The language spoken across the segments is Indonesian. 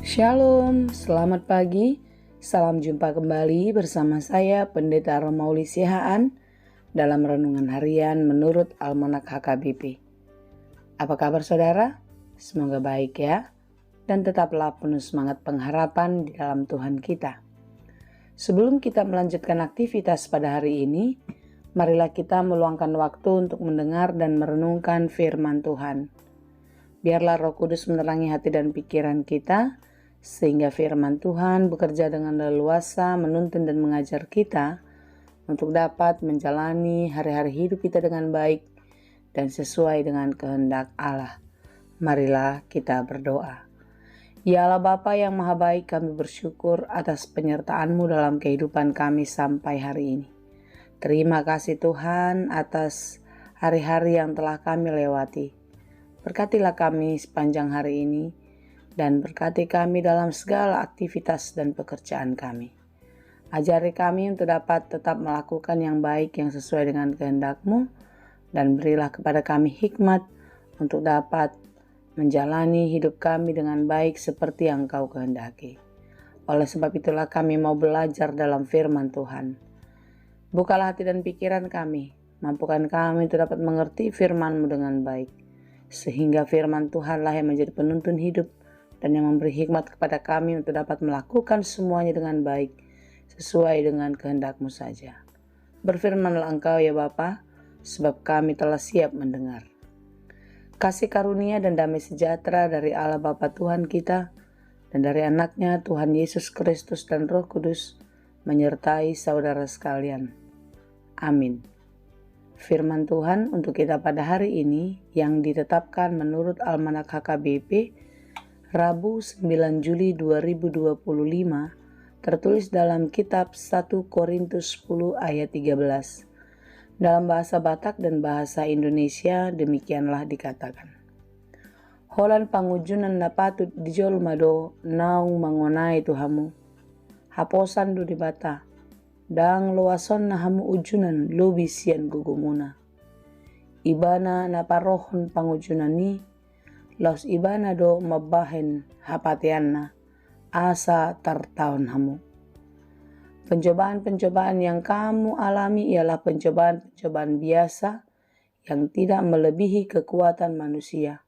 Shalom, selamat pagi. Salam jumpa kembali bersama saya Pendeta Romauli Sihaan dalam Renungan Harian menurut Almanak HKBP. Apa kabar saudara? Semoga baik ya, dan tetaplah penuh semangat pengharapan di dalam Tuhan kita. Sebelum kita melanjutkan aktivitas pada hari ini, marilah kita meluangkan waktu untuk mendengar dan merenungkan firman Tuhan. Biarlah Roh Kudus menerangi hati dan pikiran kita, sehingga firman Tuhan bekerja dengan leluasa menuntun dan mengajar kita untuk dapat menjalani hari-hari hidup kita dengan baik dan sesuai dengan kehendak Allah. Marilah kita berdoa. Ya Allah Bapa yang Maha Baik, kami bersyukur atas penyertaan-Mu dalam kehidupan kami sampai hari ini. Terima kasih Tuhan atas hari-hari yang telah kami lewati. Berkatilah kami sepanjang hari ini, dan berkati kami dalam segala aktivitas dan pekerjaan kami. Ajari kami untuk dapat tetap melakukan yang baik yang sesuai dengan kehendak-Mu, dan berilah kepada kami hikmat untuk dapat menjalani hidup kami dengan baik seperti yang Kau kehendaki. Oleh sebab itulah kami mau belajar dalam firman Tuhan. Bukalah hati dan pikiran kami, mampukan kami untuk dapat mengerti firman-Mu dengan baik, sehingga firman Tuhanlah yang menjadi penuntun hidup dan yang memberi hikmat kepada kami untuk dapat melakukan semuanya dengan baik, sesuai dengan kehendak-Mu saja. Berfirmanlah Engkau ya Bapa, sebab kami telah siap mendengar. Kasih karunia dan damai sejahtera dari Allah Bapa Tuhan kita, dan dari anaknya Tuhan Yesus Kristus dan Roh Kudus, menyertai saudara sekalian. Amin. Firman Tuhan untuk kita pada hari ini yang ditetapkan menurut Almanak HKBP, Rabu 9 Juli 2025, tertulis dalam kitab 1 Korintus 10 ayat 13. Dalam bahasa Batak dan bahasa Indonesia demikianlah dikatakan. Holan pangujunan na patut dijolmado naung mangonai tuhamu. Haposan do di bata. Dang loason na hamu ujunan lobisian gugumuna. Ibana na parohon pangujunan ni. Laus ibana do mabahen hapatianna asa tartaon hamu. Pencobaan-pencobaan yang kamu alami ialah pencobaan-pencobaan biasa yang tidak melebihi kekuatan manusia.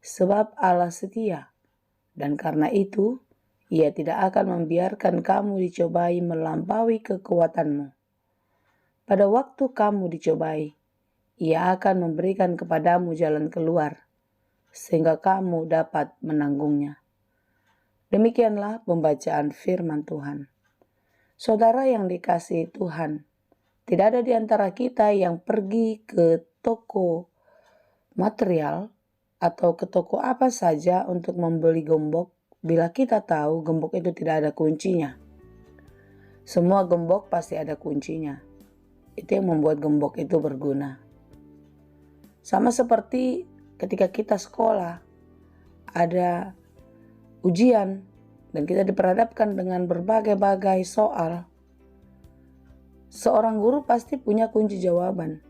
Sebab Allah setia, dan karena itu Ia tidak akan membiarkan kamu dicobai melampaui kekuatanmu. Pada waktu kamu dicobai, Ia akan memberikan kepadamu jalan keluar, sehingga kamu dapat menanggungnya. Demikianlah pembacaan firman Tuhan. Saudara yang dikasihi Tuhan, tidak ada di antara kita yang pergi ke toko material atau ke toko apa saja untuk membeli gembok bila kita tahu gembok itu tidak ada kuncinya. Semua gembok pasti ada kuncinya. Itu yang membuat gembok itu berguna. Sama seperti ketika kita sekolah, ada ujian dan kita diperhadapkan dengan berbagai-bagai soal. Seorang guru pasti punya kunci jawaban.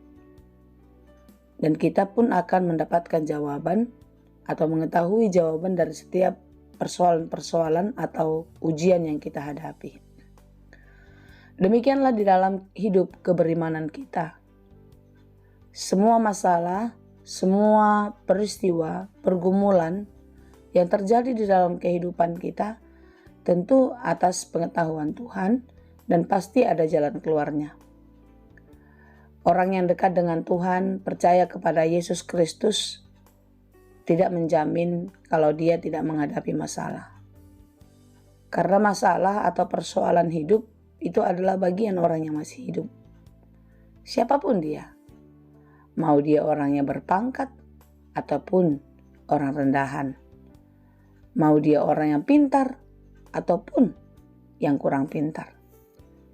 Dan kita pun akan mendapatkan jawaban atau mengetahui jawaban dari setiap persoalan-persoalan atau ujian yang kita hadapi. Demikianlah di dalam hidup keberimanan kita. Semua masalah, semua peristiwa, pergumulan yang terjadi di dalam kehidupan kita tentu atas pengetahuan Tuhan dan pasti ada jalan keluarnya. Orang yang dekat dengan Tuhan, percaya kepada Yesus Kristus, tidak menjamin kalau dia tidak menghadapi masalah. Karena masalah atau persoalan hidup itu adalah bagian orang yang masih hidup. Siapapun dia. Mau dia orang yang berpangkat ataupun orang rendahan. Mau dia orang yang pintar ataupun yang kurang pintar.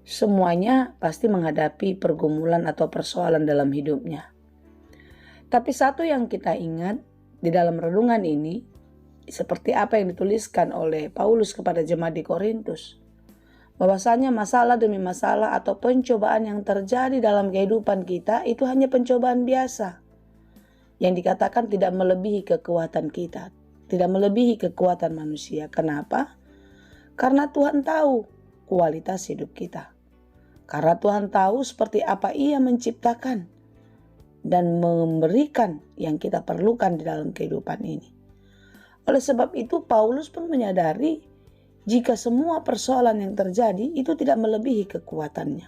Semuanya pasti menghadapi pergumulan atau persoalan dalam hidupnya. Tapi satu yang kita ingat di dalam renungan ini, seperti apa yang dituliskan oleh Paulus kepada jemaat di Korintus, bahwasanya masalah demi masalah atau pencobaan yang terjadi dalam kehidupan kita itu hanya pencobaan biasa yang dikatakan tidak melebihi kekuatan kita, tidak melebihi kekuatan manusia. Kenapa? Karena Tuhan tahu kualitas hidup kita. Karena Tuhan tahu seperti apa Ia menciptakan dan memberikan yang kita perlukan di dalam kehidupan ini. Oleh sebab itu Paulus pun menyadari jika semua persoalan yang terjadi itu tidak melebihi kekuatannya.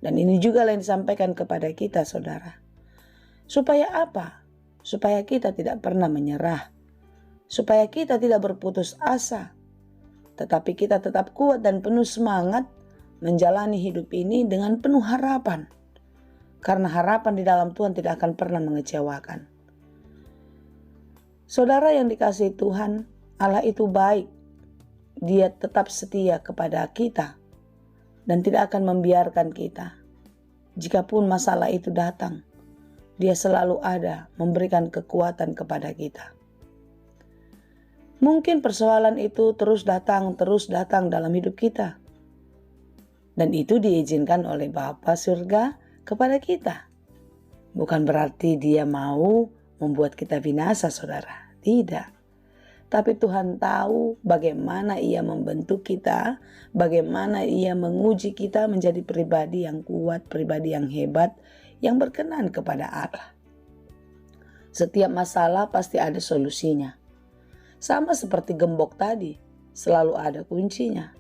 Dan ini juga yang disampaikan kepada kita, saudara. Supaya apa? Supaya kita tidak pernah menyerah. Supaya kita tidak berputus asa. Tetapi kita tetap kuat dan penuh semangat menjalani hidup ini dengan penuh harapan. Karena harapan di dalam Tuhan tidak akan pernah mengecewakan. Saudara yang dikasihi Tuhan, Allah itu baik. Dia tetap setia kepada kita dan tidak akan membiarkan kita. Jikapun masalah itu datang, Dia selalu ada memberikan kekuatan kepada kita. Mungkin persoalan itu terus datang dalam hidup kita. Dan itu diizinkan oleh Bapa Surga kepada kita. Bukan berarti Dia mau membuat kita binasa, saudara. Tidak. Tapi Tuhan tahu bagaimana Ia membentuk kita, bagaimana Ia menguji kita menjadi pribadi yang kuat, pribadi yang hebat, yang berkenan kepada Allah. Setiap masalah pasti ada solusinya. Sama seperti gembok tadi, selalu ada kuncinya.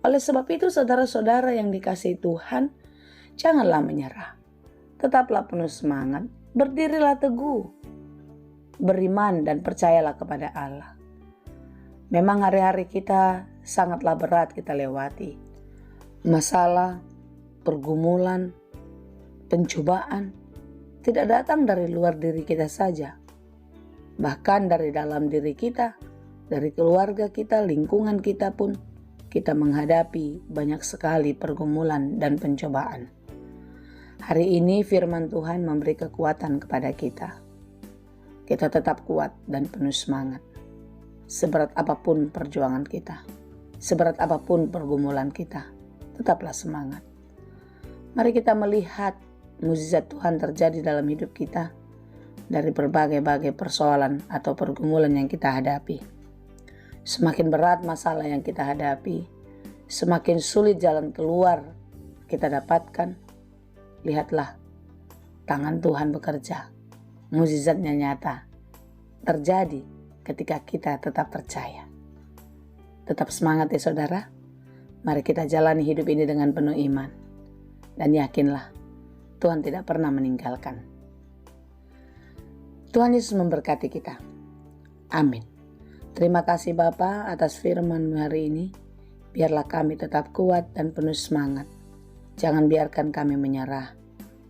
Oleh sebab itu saudara-saudara yang dikasihi Tuhan, janganlah menyerah. Tetaplah penuh semangat, berdirilah teguh, beriman dan percayalah kepada Allah. Memang hari-hari kita sangatlah berat kita lewati. Masalah, pergumulan, pencobaan tidak datang dari luar diri kita saja. Bahkan dari dalam diri kita, dari keluarga kita, lingkungan kita pun kita menghadapi banyak sekali pergumulan dan pencobaan. Hari ini firman Tuhan memberi kekuatan kepada kita. Kita tetap kuat dan penuh semangat. Seberat apapun perjuangan kita, seberat apapun pergumulan kita, tetaplah semangat. Mari kita melihat mukjizat Tuhan terjadi dalam hidup kita dari berbagai-bagai persoalan atau pergumulan yang kita hadapi. Semakin berat masalah yang kita hadapi, semakin sulit jalan keluar kita dapatkan, lihatlah tangan Tuhan bekerja. Mukjizatnya nyata terjadi ketika kita tetap percaya. Tetap semangat ya saudara. Mari kita jalani hidup ini dengan penuh iman. Dan yakinlah Tuhan tidak pernah meninggalkan. Tuhan Yesus memberkati kita. Amin. Terima kasih Bapa atas firman hari ini. Biarlah kami tetap kuat dan penuh semangat. Jangan biarkan kami menyerah.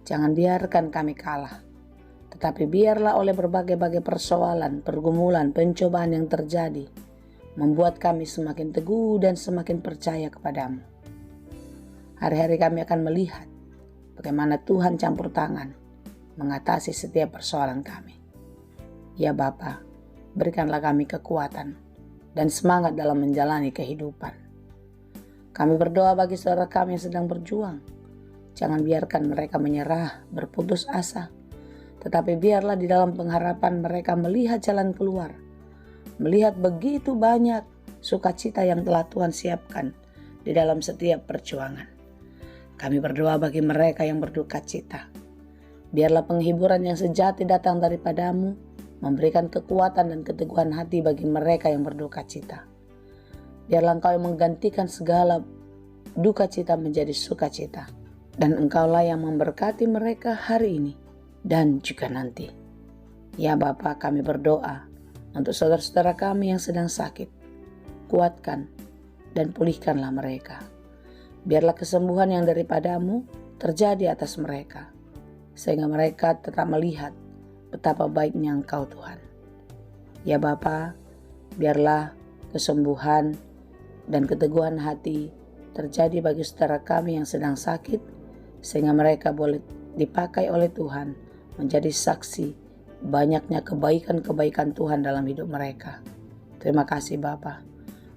Jangan biarkan kami kalah. Tetapi biarlah oleh berbagai-bagai persoalan, pergumulan, pencobaan yang terjadi, membuat kami semakin teguh dan semakin percaya kepadamu. Hari-hari kami akan melihat bagaimana Tuhan campur tangan mengatasi setiap persoalan kami. Ya Bapa, berikanlah kami kekuatan dan semangat dalam menjalani kehidupan. Kami berdoa bagi saudara kami yang sedang berjuang. Jangan biarkan mereka menyerah, berputus asa. Tetapi biarlah di dalam pengharapan mereka melihat jalan keluar. Melihat begitu banyak sukacita yang telah Tuhan siapkan di dalam setiap perjuangan. Kami berdoa bagi mereka yang berduka cita. Biarlah penghiburan yang sejati datang daripadamu, memberikan kekuatan dan keteguhan hati bagi mereka yang berduka cita. Biarlah Engkau yang menggantikan segala duka cita menjadi sukacita. Dan Engkaulah yang memberkati mereka hari ini dan juga nanti. Ya Bapa, kami berdoa untuk saudara-saudara kami yang sedang sakit. Kuatkan dan pulihkanlah mereka. Biarlah kesembuhan yang daripadamu terjadi atas mereka, sehingga mereka tetap melihat betapa baiknya Engkau Tuhan. Ya Bapa, biarlah kesembuhan dan keteguhan hati terjadi bagi saudara kami yang sedang sakit, sehingga mereka boleh dipakai oleh Tuhan menjadi saksi banyaknya kebaikan-kebaikan Tuhan dalam hidup mereka. Terima kasih Bapa.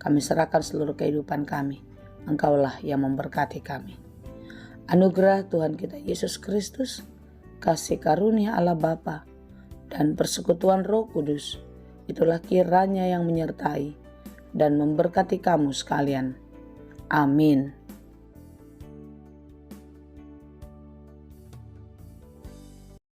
Kami serahkan seluruh kehidupan kami. Engkaulah yang memberkati kami. Anugerah Tuhan kita Yesus Kristus, kasih karunia Allah Bapa, dan persekutuan Roh Kudus itulah kiranya yang menyertai dan memberkati kamu sekalian. Amin.